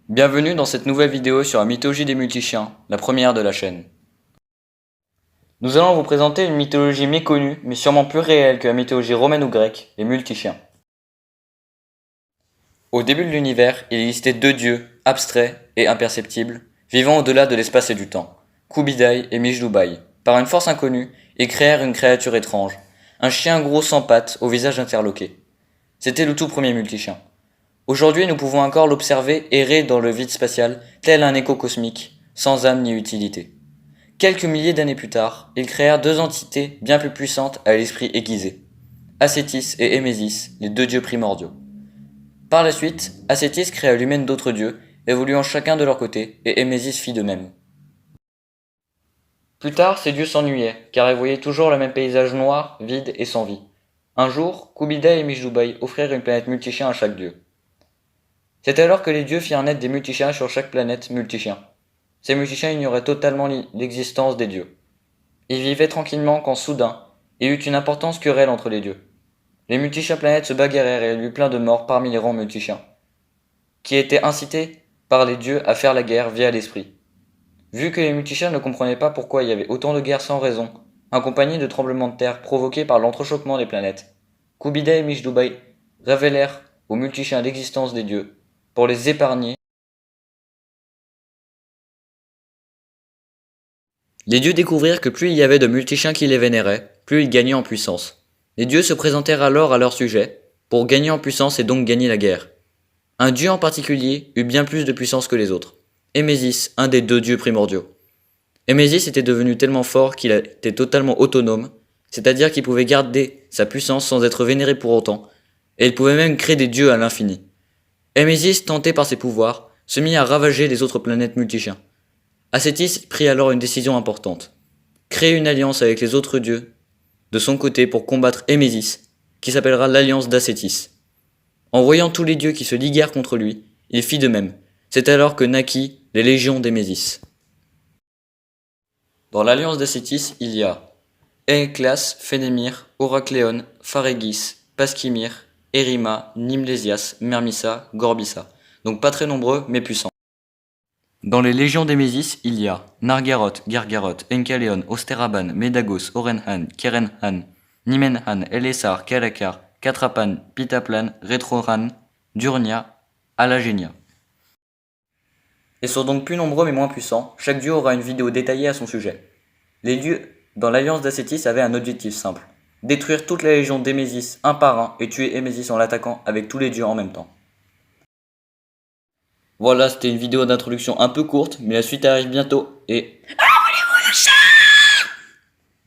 Bienvenue dans cette nouvelle vidéo sur la mythologie des multichiens, la première de la chaîne. Nous allons vous présenter une mythologie méconnue, mais sûrement plus réelle que la mythologie romaine ou grecque, les multichiens. Au début de l'univers, il existait deux dieux, abstraits et imperceptibles, vivant au-delà de l'espace et du temps, Kubilai et Mishdubai. Par une force inconnue, ils créèrent une créature étrange, un chien gros sans pattes, au visage interloqué. C'était le tout premier multichien. Aujourd'hui, nous pouvons encore l'observer errer dans le vide spatial, tel un écho cosmique, sans âme ni utilité. Quelques milliers d'années plus tard, ils créèrent deux entités bien plus puissantes à l'esprit aiguisé, Acétis et Hémésis, les deux dieux primordiaux. Par la suite, Acétis créa lui-même d'autres dieux, évoluant chacun de leur côté, et Hémésis fit de même. Plus tard, ces dieux s'ennuyaient, car ils voyaient toujours le même paysage noir, vide et sans vie. Un jour, Kubilai et Mishdubai offrirent une planète multichien à chaque dieu. C'est alors que les dieux firent naître des multichiens sur chaque planète multichien. Ces multichiens ignoraient totalement l'existence des dieux. Ils vivaient tranquillement quand soudain, il y eut une importante querelle entre les dieux. Les multichiens planètes se bagarrèrent et il y eut plein de morts parmi les rangs multichiens, qui étaient incités par les dieux à faire la guerre via l'esprit. Vu que les multichiens ne comprenaient pas pourquoi il y avait autant de guerres sans raison, accompagnées de tremblements de terre provoqués par l'entrechoquement des planètes, Kubilai et Mishdubai révélèrent aux multichiens l'existence des dieux, pour les épargner. Les dieux découvrirent que plus il y avait de multichiens qui les vénéraient, plus ils gagnaient en puissance. Les dieux se présentèrent alors à leur sujet, pour gagner en puissance et donc gagner la guerre. Un dieu en particulier eut bien plus de puissance que les autres, Hémésis, un des deux dieux primordiaux. Hémésis était devenu tellement fort qu'il était totalement autonome, c'est-à-dire qu'il pouvait garder sa puissance sans être vénéré pour autant, et il pouvait même créer des dieux à l'infini. Hémésis, tenté par ses pouvoirs, se mit à ravager les autres planètes multichiens. Acétis prit alors une décision importante. Créer une alliance avec les autres dieux de son côté pour combattre Hémésis, qui s'appellera l'Alliance d'Acétis. En voyant tous les dieux qui se liguèrent contre lui, il fit de même. C'est alors que naquit les légions d'Hémésis. Dans l'Alliance d'Acétis, il y a Éclas, Phénémyr, Oracléon, Pharégis, Pasquimir, Érima, Nimlésias, Mermissa, Gorbissa. Donc pas très nombreux, mais puissants. Dans les légions d'Hémésis, il y a Nargaroth, Gargaroth, Encaléon, Osteraban, Médagos, Orenhan, Kerenhan, Nimenhan, Elessar, Kalakar, Katrapan, Pitaplan, Retroran, Durnia, Alagenia. Ils sont donc plus nombreux mais moins puissants, chaque dieu aura une vidéo détaillée à son sujet. Les dieux dans l'alliance d'Acétis avaient un objectif simple, détruire toute la légion d'Hémésis un par un et tuer Hémésis en l'attaquant avec tous les dieux en même temps. Voilà, c'était une vidéo d'introduction un peu courte, mais la suite arrive bientôt et...